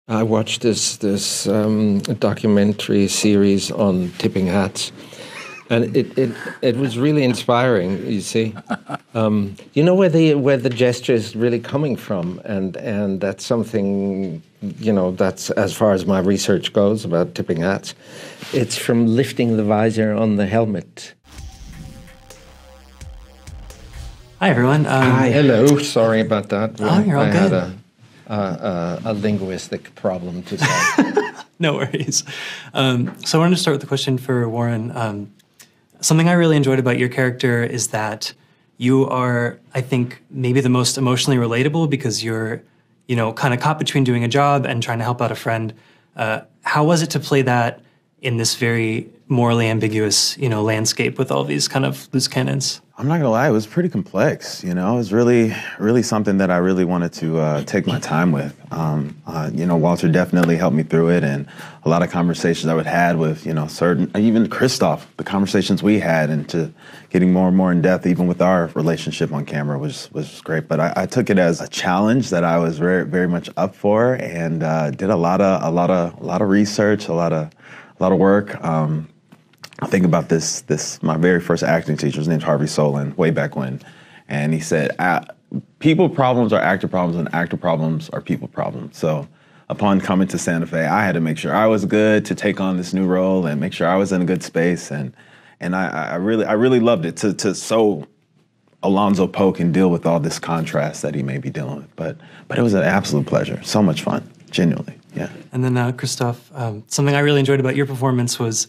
I watched this documentary series on tipping hats, and it was really inspiring. You see, you know where the gesture is really coming from, and that's something, you know, that's as far as my research goes about tipping hats. It's from lifting the visor on the helmet. Hi everyone. Hi, hello. Sorry about that. Oh, you're all good. I had a linguistic problem to solve. No worries. So I wanted to start with a question for Warren. Something I really enjoyed about your character is that you are, I think, maybe the most emotionally relatable because you're, you know, kind of caught between doing a job and trying to help out a friend. How was it to play that in this very morally ambiguous, you know, landscape with all these kind of loose cannons? I'm not gonna lie, it was pretty complex, you know? It was really something that I really wanted to take my time with. You know, Walter definitely helped me through it, and a lot of conversations I would had with, you know, even Christoph, the conversations we had, and to getting more and more in depth, even with our relationship on camera was great. But I took it as a challenge that I was very, very much up for, and did a lot of research, a lot of work. I think about this, my very first acting teacher, his name's Harvey Solin, way back when. And he said, people problems are actor problems and actor problems are people problems. So upon coming to Santa Fe, I had to make sure I was good to take on this new role and make sure I was in a good space. And I really loved it to so Alonzo Poe can deal with all this contrast that he may be dealing with. But it was an absolute pleasure. So much fun, genuinely, yeah. And then Christoph, something I really enjoyed about your performance was,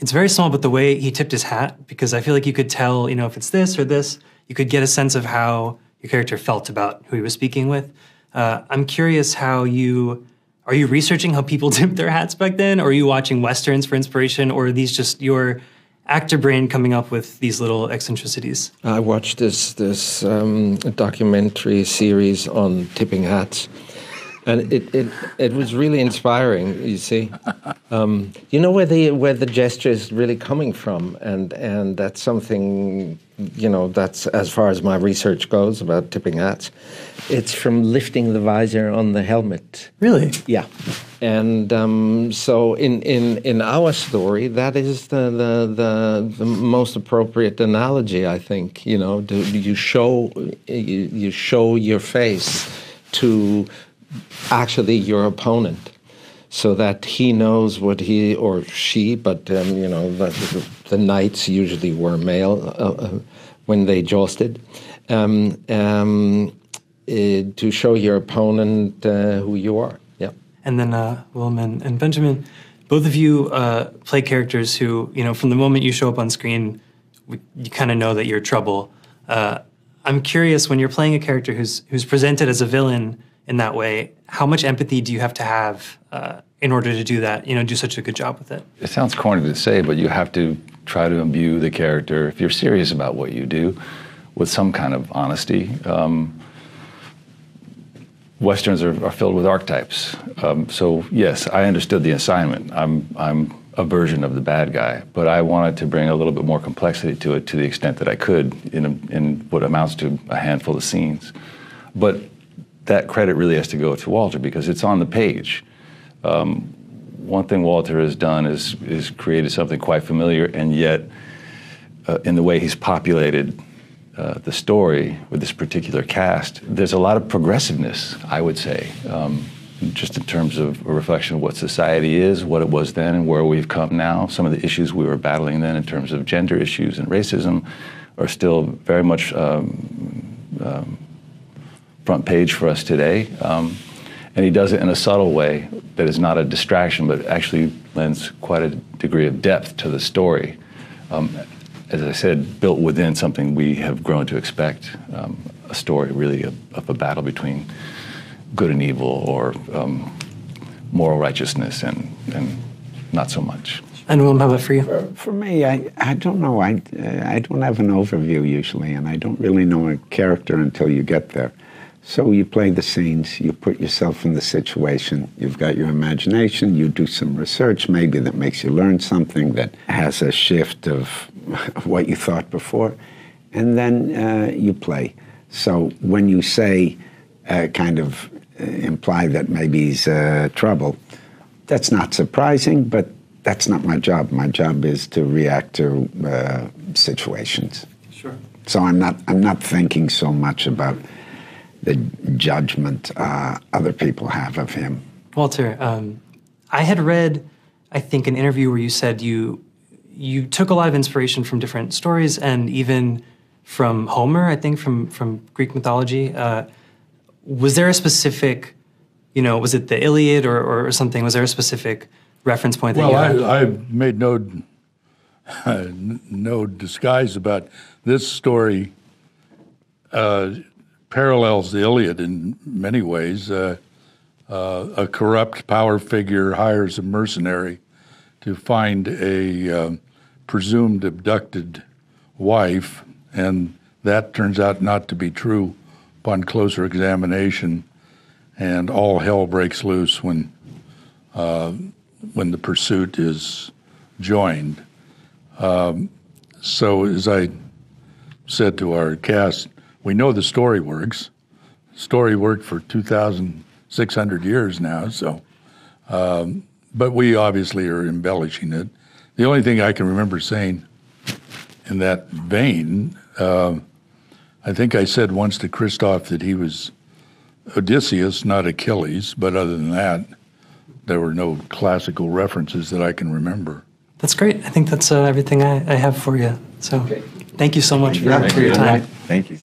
it's very small, but the way he tipped his hat, because I feel like you could tell, you know, if it's this or this, you could get a sense of how your character felt about who he was speaking with. I'm curious are you researching how people tipped their hats back then? Or are you watching Westerns for inspiration? Or are these just your actor brain coming up with these little eccentricities? I watched this documentary series on tipping hats, and it was really inspiring. You see, you know where the gesture is really coming from, and that's something, you know, that's as far as my research goes about tipping hats. It's from lifting the visor on the helmet. Really? Yeah, and so in our story, that is the most appropriate analogy, I think. You know, you show your face to actually your opponent, so that he knows what he or she, but you know, the knights usually were male when they jousted, to show your opponent who you are. Yeah. And then Willem and Benjamin, both of you play characters who, you know, from the moment you show up on screen, you kind of know that you're trouble. I'm curious, when you're playing a character who's presented as a villain in that way, how much empathy do you have to have in order to do that, you know, do such a good job with it? It sounds corny to say, but you have to try to imbue the character, if you're serious about what you do, with some kind of honesty. Westerns are filled with archetypes. So yes, I understood the assignment. I'm a version of the bad guy, but I wanted to bring a little bit more complexity to it to the extent that I could in what amounts to a handful of scenes. But that credit really has to go to Walter because it's on the page. One thing Walter has done is created something quite familiar, and yet in the way he's populated the story with this particular cast, there's a lot of progressiveness, I would say, just in terms of a reflection of what society is, what it was then, and where we've come now. Some of the issues we were battling then in terms of gender issues and racism are still very much front page for us today. And he does it in a subtle way that is not a distraction, but actually lends quite a degree of depth to the story. As I said, built within something we have grown to expect, a story really of a battle between good and evil, or moral righteousness and not so much. And Willem, how about for you? For me, I don't know. I don't have an overview usually, and I don't really know a character until you get there. So you play the scenes, you put yourself in the situation, you've got your imagination, you do some research maybe that makes you learn something that has a shift of what you thought before, and then you play. So when you say kind of imply that maybe he's trouble. That's not surprising, but that's not my job. My job is to react to situations. Sure. So I'm not thinking so much about the judgment other people have of him. Walter, I had read, I think, an interview where you said you took a lot of inspiration from different stories and even from Homer, I think, from Greek mythology. Was there a specific, was it the Iliad or something? Was there a specific reference point that you had? Well, I made no disguise about this story. Parallels the Iliad in many ways. A corrupt power figure hires a mercenary to find a presumed abducted wife, and that turns out not to be true upon closer examination, and all hell breaks loose when the pursuit is joined. So as I said to our cast, we know the story works. The story worked for 2,600 years now, so, but we obviously are embellishing it. The only thing I can remember saying in that vein, I think I said once to Christoph that he was Odysseus, not Achilles, but other than that, there were no classical references that I can remember. That's great. I think that's everything I have for you. So thank you so much for your time. Thank you.